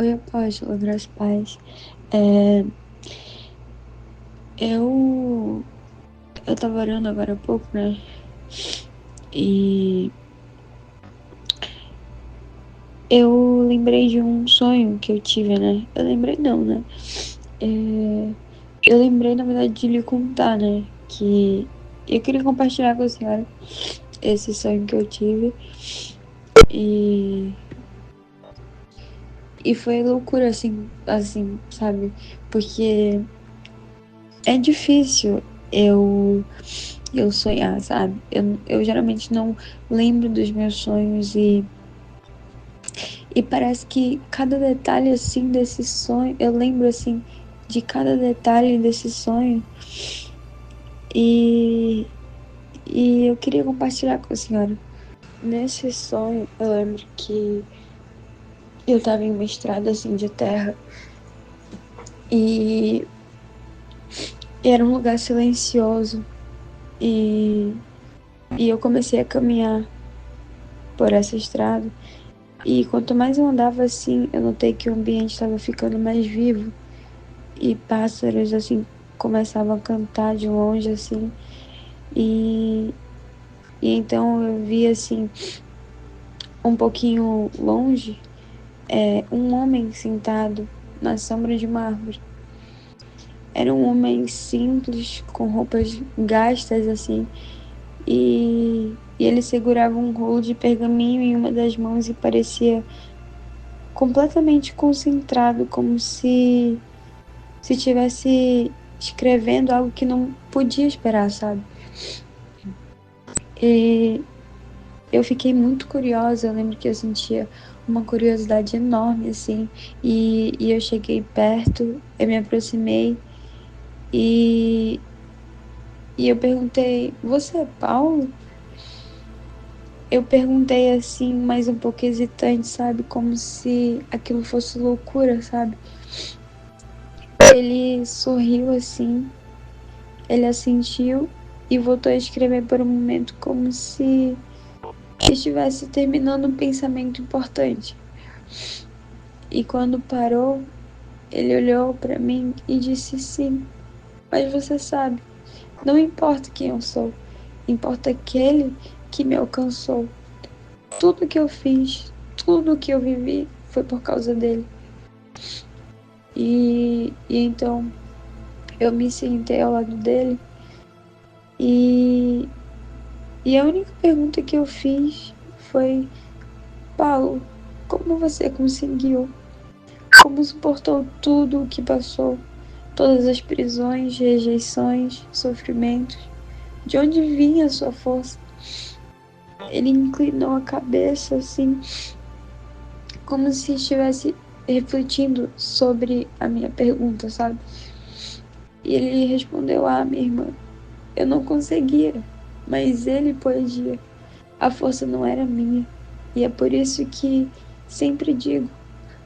Oi, apóstolo, graças a paz. É, eu, eu tava orando agora há pouco, né? E eu lembrei de um sonho que eu tive, né? Eu lembrei não, né? É, eu lembrei, na verdade, de lhe contar, né? Que eu queria compartilhar com a senhora esse sonho que eu tive. E, e foi loucura, assim, sabe? Porque é difícil eu sonhar, sabe? Eu geralmente não lembro dos meus sonhos e parece que cada detalhe assim desse sonho, eu lembro assim de cada detalhe desse sonho e, e eu queria compartilhar com a senhora. Nesse sonho, eu lembro que eu estava em uma estrada assim de terra e era um lugar silencioso e, e eu comecei a caminhar por essa estrada. E quanto mais eu andava assim, eu notei que o ambiente estava ficando mais vivo e pássaros assim começavam a cantar de longe assim. E, e então eu vi assim um pouquinho longe um homem sentado na sombra de uma árvore. Era um homem simples, com roupas gastas assim, e ele segurava um rolo de pergaminho em uma das mãos e parecia completamente concentrado, como se estivesse escrevendo algo que não podia esperar, sabe? E eu fiquei muito curiosa, eu lembro que eu sentia uma curiosidade enorme, assim, e eu cheguei perto, eu me aproximei e, e eu perguntei, você é Paulo? Eu perguntei assim, mas um pouco hesitante, sabe? Como se aquilo fosse loucura, sabe? Ele sorriu assim, ele assentiu e voltou a escrever por um momento como se estivesse terminando um pensamento importante. E quando parou, ele olhou para mim e disse sim, mas você sabe, não importa quem eu sou, importa aquele que me alcançou. Tudo que eu fiz, tudo que eu vivi foi por causa dele. E então eu me sentei ao lado dele e, e a única pergunta que eu fiz foi: Paulo, como você conseguiu? Como suportou tudo o que passou? Todas as prisões, rejeições, sofrimentos. De onde vinha a sua força? Ele inclinou a cabeça assim, como se estivesse refletindo sobre a minha pergunta, sabe? E ele respondeu: Ah, minha irmã, eu não conseguia, mas ele podia. A força não era minha. E é por isso que sempre digo: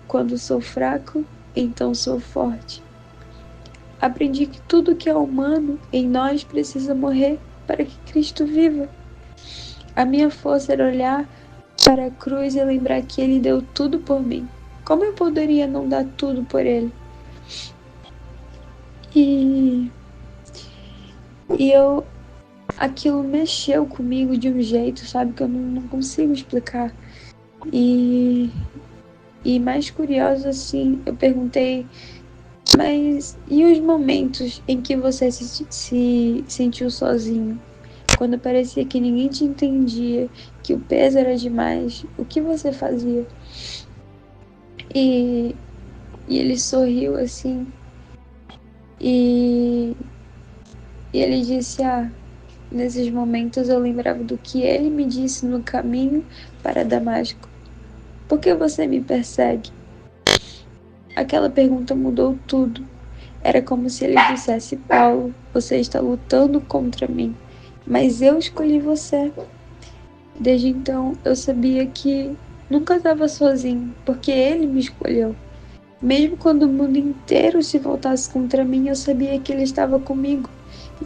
quando sou fraco, então sou forte. Aprendi que tudo que é humano em nós precisa morrer para que Cristo viva. A minha força era olhar para a cruz e lembrar que Ele deu tudo por mim. Como eu poderia não dar tudo por Ele? E, e aquilo mexeu comigo de um jeito, sabe, que eu não consigo explicar. E, e mais curioso assim, eu perguntei, mas e os momentos em que você se sentiu sozinho? Quando parecia que ninguém te entendia, que o peso era demais, o que você fazia? E, e ele sorriu assim, e, e ele disse: Ah, nesses momentos eu lembrava do que ele me disse no caminho para Damasco. Por que você me persegue? Aquela pergunta mudou tudo. Era como se ele dissesse: Paulo, você está lutando contra mim, mas eu escolhi você. Desde então eu sabia que nunca estava sozinho, porque ele me escolheu. Mesmo quando o mundo inteiro se voltasse contra mim, eu sabia que ele estava comigo.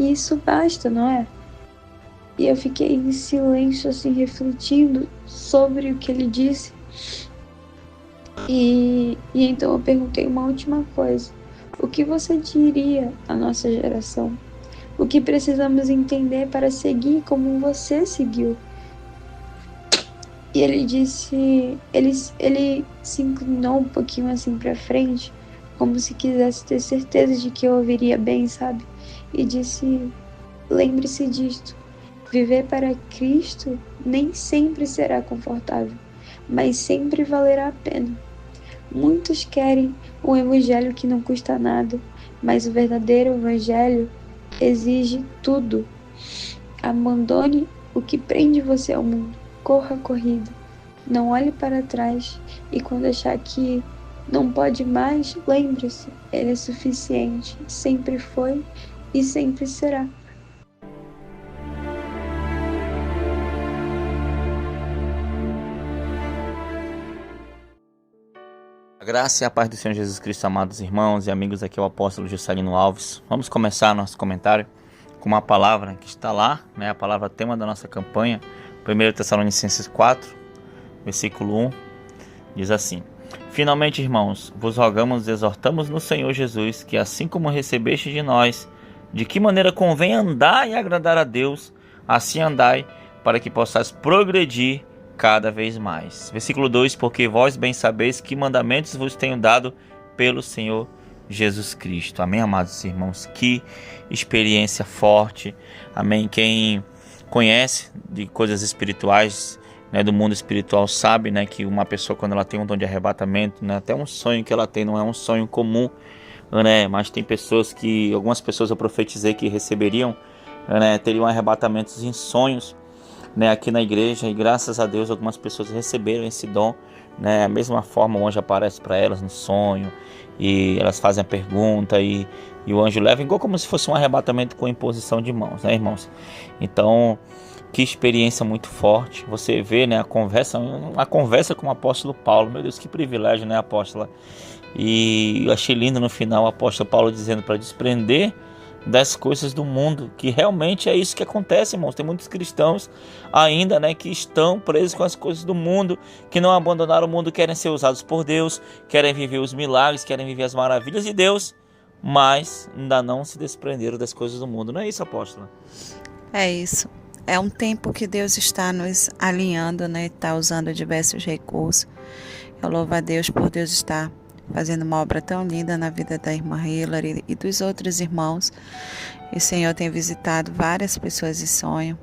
E isso basta, não é? E eu fiquei em silêncio, assim, refletindo sobre o que ele disse. E então eu perguntei uma última coisa. O que você diria à nossa geração? O que precisamos entender para seguir como você seguiu? E ele disse, ele se inclinou um pouquinho assim para frente, como se quisesse ter certeza de que eu ouviria bem, sabe? E disse: lembre-se disto. Viver para Cristo nem sempre será confortável, mas sempre valerá a pena. Muitos querem um evangelho que não custa nada, mas o verdadeiro evangelho exige tudo. Abandone o que prende você ao mundo. Corra a corrida. Não olhe para trás. E quando achar que não pode mais, lembre-se, ele é suficiente. Sempre foi e sempre será. A graça e a paz do Senhor Jesus Cristo, amados irmãos e amigos, aqui é o apóstolo Juscelino Alves. Vamos começar nosso comentário com uma palavra que está lá, né? A palavra tema da nossa campanha, 1 Tessalonicenses 4, versículo 1, diz assim: finalmente, irmãos, vos rogamos e exortamos no Senhor Jesus, que assim como recebeste de nós, de que maneira convém andar e agradar a Deus, assim andai, para que possais progredir cada vez mais. Versículo 2: porque vós bem sabeis que mandamentos vos tenho dado pelo Senhor Jesus Cristo. Amém, amados irmãos? Que experiência forte. Amém. Quem conhece de coisas espirituais, né, do mundo espiritual, sabe, né, que uma pessoa, quando ela tem um dom de arrebatamento, né, até um sonho que ela tem não é um sonho comum, né, mas tem pessoas que, algumas pessoas eu profetizei que receberiam, né, teriam arrebatamentos em sonhos, né, aqui na igreja, e graças a Deus algumas pessoas receberam esse dom, né, a mesma forma o anjo aparece para elas no sonho, e elas fazem a pergunta, e o anjo leva, igual como se fosse um arrebatamento com imposição de mãos, né, irmãos? Então, que experiência muito forte. Você vê, né, a conversa com o apóstolo Paulo. Meu Deus, que privilégio, né, apóstola? E eu achei lindo no final o apóstolo Paulo dizendo para desprender das coisas do mundo, que realmente é isso que acontece, irmãos. Tem muitos cristãos ainda, né, que estão presos com as coisas do mundo, que não abandonaram o mundo, querem ser usados por Deus, querem viver os milagres, querem viver as maravilhas de Deus, mas ainda não se desprenderam das coisas do mundo. Não é isso, apóstola? É isso. É um tempo que Deus está nos alinhando, né? Está usando diversos recursos. Eu louvo a Deus por Deus estar fazendo uma obra tão linda na vida da irmã Hillary e dos outros irmãos. E o Senhor tem visitado várias pessoas em sonho.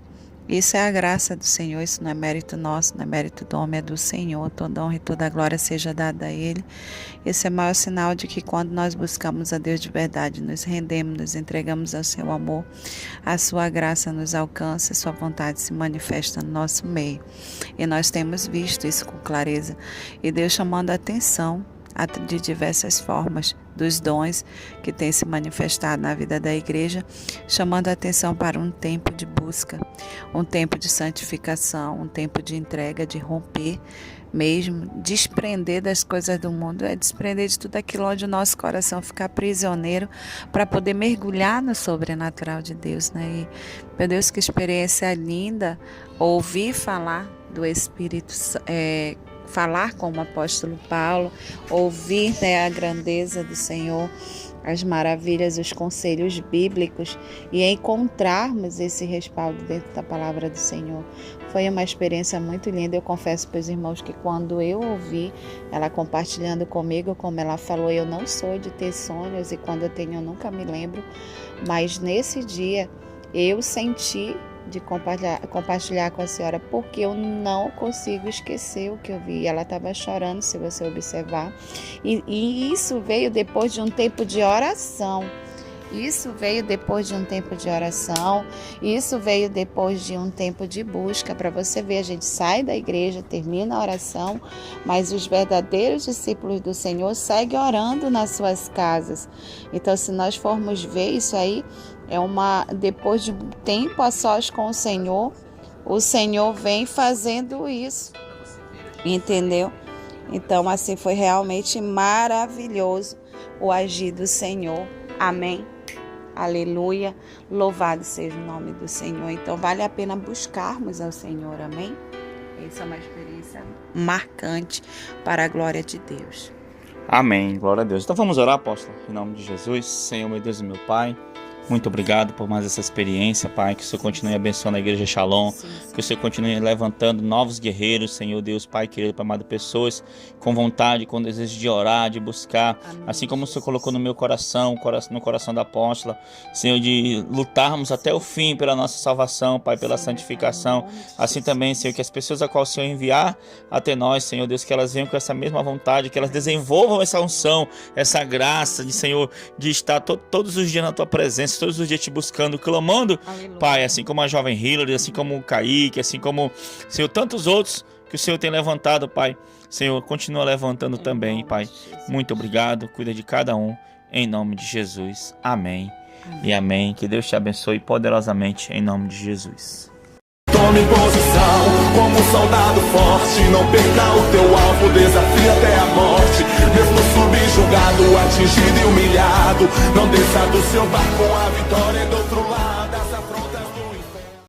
Isso é a graça do Senhor, isso não é mérito nosso, não é mérito do homem, é do Senhor. Toda honra e toda glória seja dada a Ele. Esse é o maior sinal de que quando nós buscamos a Deus de verdade, nos rendemos, nos entregamos ao seu amor, a sua graça nos alcança, a sua vontade se manifesta no nosso meio. E nós temos visto isso com clareza. E Deus chamando a atenção de diversas formas, dos dons que têm se manifestado na vida da igreja, chamando a atenção para um tempo de busca, um tempo de santificação, um tempo de entrega, de romper mesmo, desprender das coisas do mundo, é desprender de tudo aquilo onde o nosso coração fica prisioneiro para poder mergulhar no sobrenatural de Deus, né? E, meu Deus, que experiência linda ouvir falar do Espírito falar com o apóstolo Paulo, ouvir, né, a grandeza do Senhor, as maravilhas, os conselhos bíblicos e encontrarmos esse respaldo dentro da palavra do Senhor. Foi uma experiência muito linda. Eu confesso para os irmãos que quando eu ouvi ela compartilhando comigo, como ela falou, eu não sou de ter sonhos e quando eu tenho eu nunca me lembro, mas nesse dia eu senti de compartilhar com a senhora, porque eu não consigo esquecer o que eu vi. Ela estava chorando, se você observar, e isso veio depois de um tempo de oração. Isso veio depois de um tempo de oração, isso veio depois de um tempo de busca. Para você ver, a gente sai da igreja, termina a oração, mas os verdadeiros discípulos do Senhor seguem orando nas suas casas. Então, se nós formos ver isso aí, depois de um tempo a sós com o Senhor vem fazendo isso, entendeu? Então, assim, foi realmente maravilhoso o agir do Senhor. Amém? Aleluia, louvado seja o nome do Senhor. Então vale a pena buscarmos ao Senhor, amém? Essa é uma experiência marcante para a glória de Deus. Amém, glória a Deus. Então vamos orar, apóstolo, em nome de Jesus. Senhor, meu Deus e meu Pai, muito obrigado por mais essa experiência, Pai. Que o Senhor continue abençoando a Igreja Shalom. Que o Senhor continue levantando novos guerreiros, Senhor Deus, Pai querido, Pai amado, pessoas com vontade, com desejo de orar, de buscar. Amém. Assim como o Senhor colocou no meu coração, no coração da apóstola, Senhor, de lutarmos até o fim pela nossa salvação, Pai, pela santificação. Assim também, Senhor, que as pessoas a qual o Senhor enviar até nós, Senhor Deus, que elas venham com essa mesma vontade, que elas desenvolvam essa unção, essa graça de, Senhor, de estar todos os dias na Tua presença, todos os dias te buscando, clamando, aleluia, Pai, assim como a jovem Hillary, assim como o Kaique, assim como, Senhor, tantos outros que o Senhor tem levantado, Pai. Senhor, continua levantando também, Pai. Muito obrigado, cuida de cada um, em nome de Jesus. Amém. E amém. Que Deus te abençoe poderosamente, em nome de Jesus. Tome posição como um soldado forte. Não perca o teu alvo, desafia até a morte. Mesmo subjugado, atingido e humilhado, não desça do seu barco, a vitória é do outro